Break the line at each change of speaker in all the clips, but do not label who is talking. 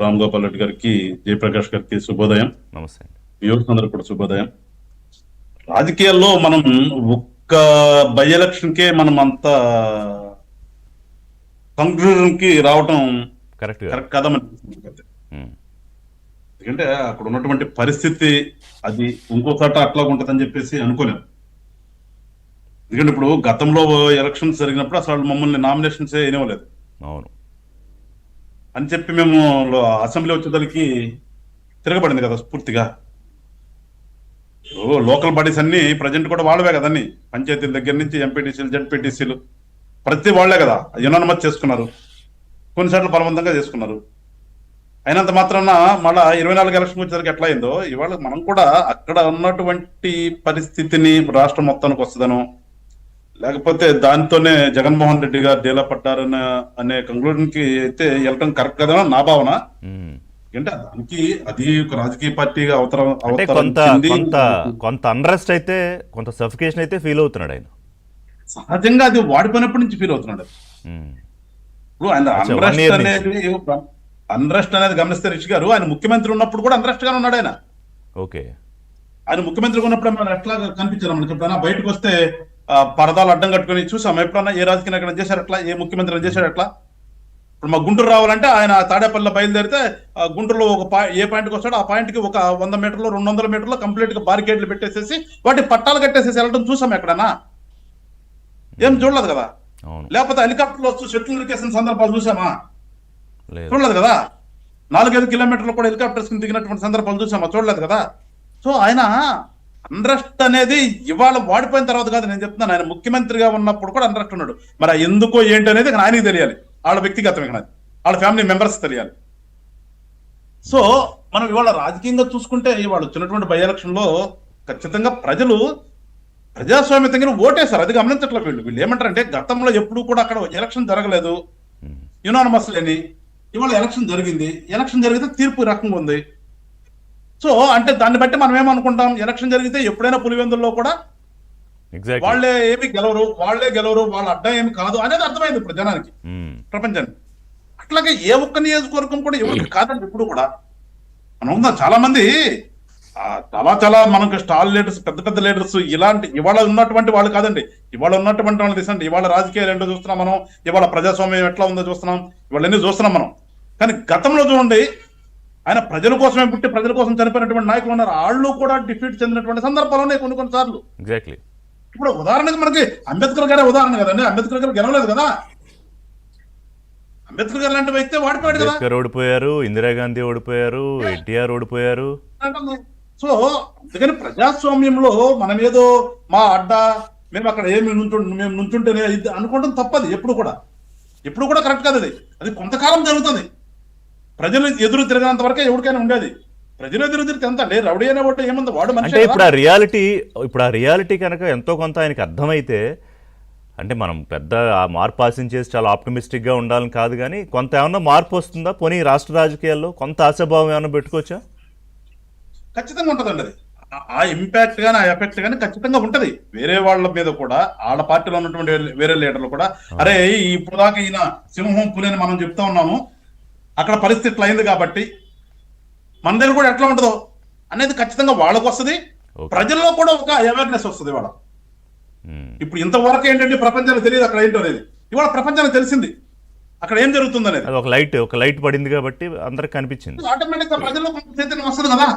రామ్ గోపాల్ రెడ్డి గారికి, జయప్రకాష్ గారికి శుభోదయం.
నమస్తే అండి.
వ్యూవర్స్ అందరికి కూడా శుభోదయం. రాజకీయాల్లో మనం ఒక్క బై ఎలక్షన్ కే మనం అంత కంక్లూజన్ కి రావటం
కరెక్ట్
కరెక్ట్ కాదని, ఎందుకంటే అక్కడ ఉన్నటువంటి పరిస్థితి అది ఇంకోసాట అట్లా ఉంటదని చెప్పేసి అనుకోలేము. ఎందుకంటే ఇప్పుడు గతంలో ఎలక్షన్స్ జరిగినప్పుడు అసలు మమ్మల్ని నామినేషన్స్ వేయనివ్వలేదు
అవును
అని చెప్పి మేము అసెంబ్లీ వచ్చేదానికి తిరగబడింది కదా పూర్తిగా. లోకల్ బాడీస్ అన్ని ప్రజెంట్ కూడా వాళ్ళవే కదండి, పంచాయతీల దగ్గర నుంచి ఎంపీటీసీలు, జడ్పీటీసీలు ప్రతి వాళ్లే కదా యునానిమస్ చేసుకున్నారు, కొన్నిసార్లు బలవంతంగా చేసుకున్నారు. అయినంత మాత్రాన మళ్ళా 24 ఎలక్షన్ వచ్చేసరికి ఎట్లా అయిందో ఇవాళ మనం కూడా అక్కడ ఉన్నటువంటి పరిస్థితిని రాష్ట్రం మొత్తానికి వస్తుందనో లేకపోతే దాంతోనే జగన్మోహన్ రెడ్డి గారు డీలా పడ్డారని అనే కంక్లూజన్ కి అయితే వెళ్ళటం కరెక్ట్ కదా నా భావన. అంటే దానికి అది ఒక రాజకీయ పార్టీగా
కొంత అన్రెస్ట్ అయితే, కొంత సఫికేషన్ అయితే ఫీల్ అవుతున్నాడు ఆయన.
సహజంగా అది వాడిపోయినప్పటి నుంచి ఫీల్ అవుతున్నాడు. ఇప్పుడు ఆయన అన్రెస్ట్ అనేది గమనిస్తే రిషి గారు, ఆయన ముఖ్యమంత్రి ఉన్నప్పుడు కూడా అన్రెస్ట్ గానే ఉన్నాడు ఆయన.
ఓకే, ఆయన
ముఖ్యమంత్రిగా ఉన్నప్పుడు మనం ఎట్లా కనిపించారు మనకి? ఎప్పుడైనా బయటకు వస్తే పరదాలు అడ్డం కట్టుకుని చూసాం ఎప్పుడన్నా? ఏ రాజకీయ నాయకుడు చేశారు అట్లా? ఏ ముఖ్యమంత్రి చేశారు అట్లా? ఇప్పుడు మా గుంటూరు రావాలంటే ఆయన తాడేపల్లిలో బయలుదేరితే గుంటూరులో ఏ పాయింట్కి వస్తాడో ఆ పాయింట్ కి ఒక 100 మీటర్లు 200 మీటర్లు కంప్లీట్ గా బారికేడ్లు పెట్టేసేసి వాటి పట్టాలు కట్టేసేసి వెళ్ళడం చూసాం ఎక్కడన్నా? ఏం చూడలేదు కదా. లేకపోతే హెలికాప్టర్లు వస్తూ చెట్లు నరికేసిన సందర్భాలు చూసామా? చూడలేదు కదా. 4-5 కిలోమీటర్లు కూడా హెలికాప్టర్స్ దిగినటువంటి సందర్భాలు చూసామా? చూడలేదు కదా. సో ఆయన అన్రెస్ట్ అనేది ఇవాళ వాడిపోయిన తర్వాత కాదు నేను చెప్తున్నాను, ఆయన ముఖ్యమంత్రిగా ఉన్నప్పుడు కూడా అన్రెస్ట్ ఉన్నాడు. మరి ఎందుకో ఏంటి అనేది ఆయనకి తెలియాలి, వాళ్ళ వ్యక్తిగతం, వాళ్ళ ఫ్యామిలీ మెంబర్స్ తెలియాలి. సో మనం ఇవాళ రాజకీయంగా చూసుకుంటే ఇవాళ వచ్చినటువంటి బై ఎలక్షన్ లో ఖచ్చితంగా ప్రజలు ప్రజాస్వామ్యంగా ఓటేశారు. అది గమనించట్లేదు వీళ్ళు ఏమంటారంటే గతంలో ఎప్పుడు కూడా అక్కడ ఎలక్షన్ జరగలేదు, యునానిమస్ లేని. ఇవాళ ఎలక్షన్ జరిగింది, ఎలక్షన్ జరిగితే తీర్పు రకంగా ఉంది. సో అంటే దాన్ని బట్టి మనం ఏమనుకుంటాం, ఎలక్షన్ జరిగితే ఎప్పుడైనా పులివెందుల్లో కూడా వాళ్ళే ఏమి గెలవరు, వాళ్ళ అడ్డా ఏమి కాదు అనేది అర్థమైంది ఇప్పుడు జనానికి, ప్రపంచానికి. అట్లాగే ఏ ఒక్క నియోజకవర్గం కూడా ఎవరికి కాదండి ఇప్పుడు కూడా. మనం ఉందా చాలా మంది చాలా మనకు స్టాల్ లీడర్స్, పెద్ద లీడర్స్ ఇలాంటి ఇవాళ ఉన్నటువంటి వాళ్ళు కాదండి. ఇవాళ ఉన్నటువంటి వాళ్ళు తీసండి, ఇవాళ రాజకీయాలు ఏంటో చూస్తున్నాం మనం, ఇవాళ ప్రజాస్వామ్యం ఎట్లా ఉందో చూస్తున్నాం, ఇవాళ ఎన్ని చూస్తున్నాం మనం. కానీ గతంలో చూడండి, ఆయన ప్రజల కోసమే పుట్టి ప్రజల కోసం చనిపోయినటువంటి నాయకులు ఉన్నారు, వాళ్ళు కూడా డిఫీట్ చెందినటువంటి సందర్భాలు ఉన్నాయి కొన్నిసార్లు.
ఎగ్జాక్ట్లీ.
ఇప్పుడు ఉదాహరణకి మనకి అంబేద్కర్ గారే ఉదాహరణ కదండి. అంబేద్కర్ గారు గెలవలేదు కదా. అంబేద్కర్ గారు లాంటి వ్యక్తి వాడిపోయాడు కదా.
ఓడిపోయారు, ఇందిరాగాంధీ ఓడిపోయారు, ఎన్టీఆర్ ఓడిపోయారు.
సో అందుకని ప్రజాస్వామ్యంలో మనం ఏదో మా అడ్డా మేము అక్కడ మేము నుంచుంటేనే అనుకోవడం తప్పది. ఎప్పుడు కూడా కరెక్ట్ కాదు. అది కొంతకాలం జరుగుతుంది. ప్రజలు ఎదురు తిరగనంత వరకే ఎవరికైనా ఉండేది. ప్రజలు ఎదురు తిరిగితే ఎంత అండి, రౌడీ అనే ఒకటి ఏముంది, వాడు మనిషి.
అంటే ఇప్పుడు ఆ రియాలిటీ కనుక ఎంతో కొంత ఆయనకి అర్థమైతే, అంటే మనం పెద్ద ఆ మార్పు ఆశించేసి చాలా ఆప్టమిస్టిక్ గా ఉండాలని కాదు, కానీ కొంత ఏమన్నా మార్పు వస్తుందా? పోనీ రాష్ట్ర రాజకీయాల్లో కొంత ఆశాభావం ఏమన్నా పెట్టుకోవచ్చా?
ఖచ్చితంగా ఉంటదండి. అది ఆ ఇంపాక్ట్ గానీ ఆ ఎఫెక్ట్ గానీ ఖచ్చితంగా ఉంటది. వేరే వాళ్ళ మీద కూడా, వాళ్ళ పార్టీలో ఉన్నటువంటి వేరే లీడర్లు కూడా, అరే ఇప్పుడు దాకా ఈయన సింహం పులి అని మనం చెప్తా ఉన్నాము, అక్కడ పరిస్థితి ఇట్లా అయింది కాబట్టి మన దగ్గర కూడా ఎట్లా ఉంటుందో అనేది ఖచ్చితంగా వాళ్ళకు వస్తుంది. ప్రజల్లో కూడా ఒక అవేర్నెస్ వస్తుంది ఇవాళ. ఇప్పుడు ఇంతవరకు ఏంటంటే ప్రపంచానికి తెలియదు అక్కడ ఏంటో అనేది, ఇవాళ ప్రపంచానికి తెలిసింది అక్కడ ఏం జరుగుతుంది అనేది.
ఒక లైట్ పడింది కాబట్టి అందరికి కనిపించింది.
ఆటోమేటిక్ గా ప్రజల్లో చైతన్యం వస్తుంది కదా.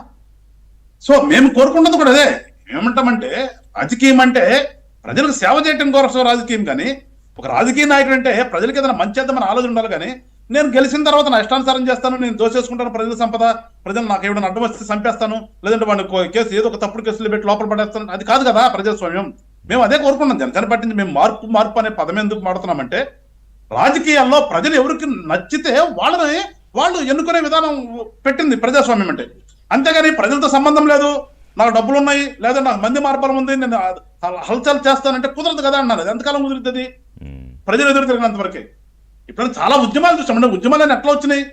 సో మేము కోరుకున్నది కూడా అదే. ఏమంటామంటే రాజకీయం అంటే ప్రజలకు సేవ చేయడం కోసం రాజకీయం, కానీ ఒక రాజకీయ నాయకుడు అంటే ప్రజలకు ఏదైనా మంచి చేద్దామని ఆలోచన ఉండాలి. కానీ నేను గెలిచిన తర్వాత నా ఇష్టానుసారం చేస్తాను, నేను దోచేసుకుంటాను ప్రజల సంపద, ప్రజలు నాకు ఏమైనా అడ్డం వస్తే చంపేస్తాను, లేదంటే వాడిని కేసు ఏదో ఒక తప్పుడు కేసులు పెట్టి లోపల పడేస్తాను, అది కాదు కదా ప్రజాస్వామ్యం. మేము అదే కోరుకున్నాం. జనసేన పార్టీ నుంచి మేము మార్పు అనే పదం ఎందుకు మాడుతున్నామంటే, రాజకీయాల్లో ప్రజలు ఎవరికి నచ్చితే వాళ్ళు ఎన్నుకునే విధానం పెట్టింది ప్రజాస్వామ్యం అంటే. అంతేగాని ప్రజలతో సంబంధం లేదు, నాకు డబ్బులు ఉన్నాయి లేదా నాకు మంది మార్బలం ఉంది, నేను హల్చల్ చేస్తానంటే కుదరదు కదా అన్నారు. ఎంతకాలం కుదురుతుంది? ప్రజలు ఎదురు తిరిగినంత వరకే. ఇప్పుడు చాలా ఉద్యమాలు చూసామంటే, ఉద్యమాలన్నీ ఎట్లా వచ్చినాయి?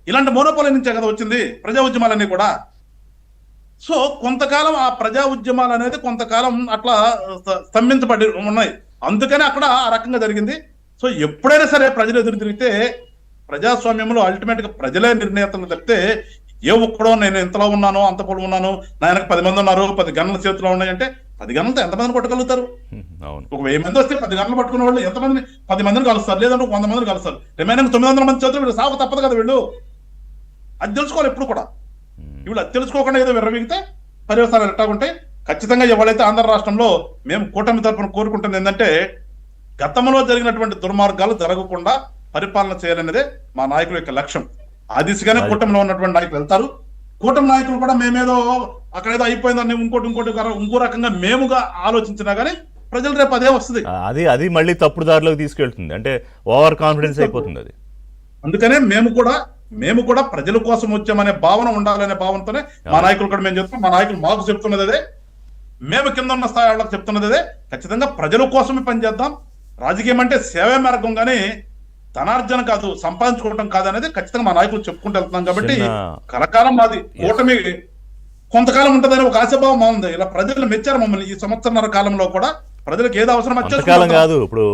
ఇలాంటి మోనోపాలి నుంచే కదా వచ్చింది ప్రజా ఉద్యమాలన్నీ కూడా. సో కొంతకాలం ఆ ప్రజా ఉద్యమాలు అనేది కొంతకాలం అట్లా స్తంభించబడి ఉన్నాయి. అందుకని అక్కడ ఆ రకంగా జరిగింది. సో ఎప్పుడైనా సరే ప్రజలు ఎదురు తిరిగితే ప్రజాస్వామ్యంలో అల్టిమేట్ గా ప్రజలే నిర్ణేతలు తప్పితే ఏ ఒక్కడో నేను ఎంతలో ఉన్నానో అంత పొలం ఉన్నాను, నా వెనక 10 మంది ఉన్నారు, 10 గన్నుల చేతిలో ఉన్నాయంటే 10 గన్నులతో ఎంతమందిని కొట్టగలుగుతారు?
అవును.
ఒక 1000 మంది వస్తే 10 గన్నులు పట్టుకున్న వాళ్ళు ఎంతమందిని 10 మందిని కలుస్తారు, లేదంటే 100 మందిని కలుస్తారు. రిమైనింగ్ 900 మంది చేతులు వీళ్ళు సాగు తప్పదు కదా. వీళ్ళు అది తెలుసుకోవాలి ఎప్పుడు కూడా. వీళ్ళు అది తెలుసుకోకుండా ఏదో విర్రవీగితే పర్యవసానాలు ఎట్టా ఉంటాయి. ఖచ్చితంగా ఎవరైతే ఆంధ్ర రాష్ట్రంలో మేము కూటమి తరఫున కోరుకుంటుంది ఏంటంటే గతంలో జరిగినటువంటి దుర్మార్గాలు జరగకుండా పరిపాలన చేయాలనేదే మా నాయకుల యొక్క లక్ష్యం. ఆ దిశగానే కూటమిలో ఉన్నటువంటి నాయకులు వెళ్తారు. కూటమి నాయకులు కూడా మేమేదో అక్కడేదో అయిపోయిందని ఇంకో రకంగా మేముగా ఆలోచించినా గానీ ప్రజలు రేపు అదే వస్తుంది.
అది మళ్ళీ తప్పుడు దారిలోకి తీసుకెళ్తుంది, అంటే ఓవర్ కాన్ఫిడెన్స్ అయిపోతుంది అది.
అందుకనే మేము కూడా ప్రజల కోసం వచ్చామనే భావన ఉండాలనే భావనతోనే మా నాయకులు కూడా మేము చెప్తాం. మా నాయకులు మాకు చెప్తున్నది అదే, మేము కింద ఉన్న స్థాయి వాళ్ళకి చెప్తున్నది అదే. ఖచ్చితంగా ప్రజల కోసమే పనిచేద్దాం. రాజకీయం అంటే సేవే మార్గం కానీ ధనార్జన కాదు, సంపాదించుకోవటం కాదు అనేది ఖచ్చితంగా మా నాయకులు చెప్పుకుంటూ వెళ్తున్నాం. కాబట్టి కలకాలం మాది కూటమి కొంతకాలం ఉంటుందని ఒక ఆశాభావం ఉంది. ఇలా ప్రజలు మెచ్చారు మమ్మల్ని ఈ సంవత్సరాల కాలంలో కూడా. ప్రజలకు ఏది అవసరం
అంతకాలం కాదు, ఇప్పుడు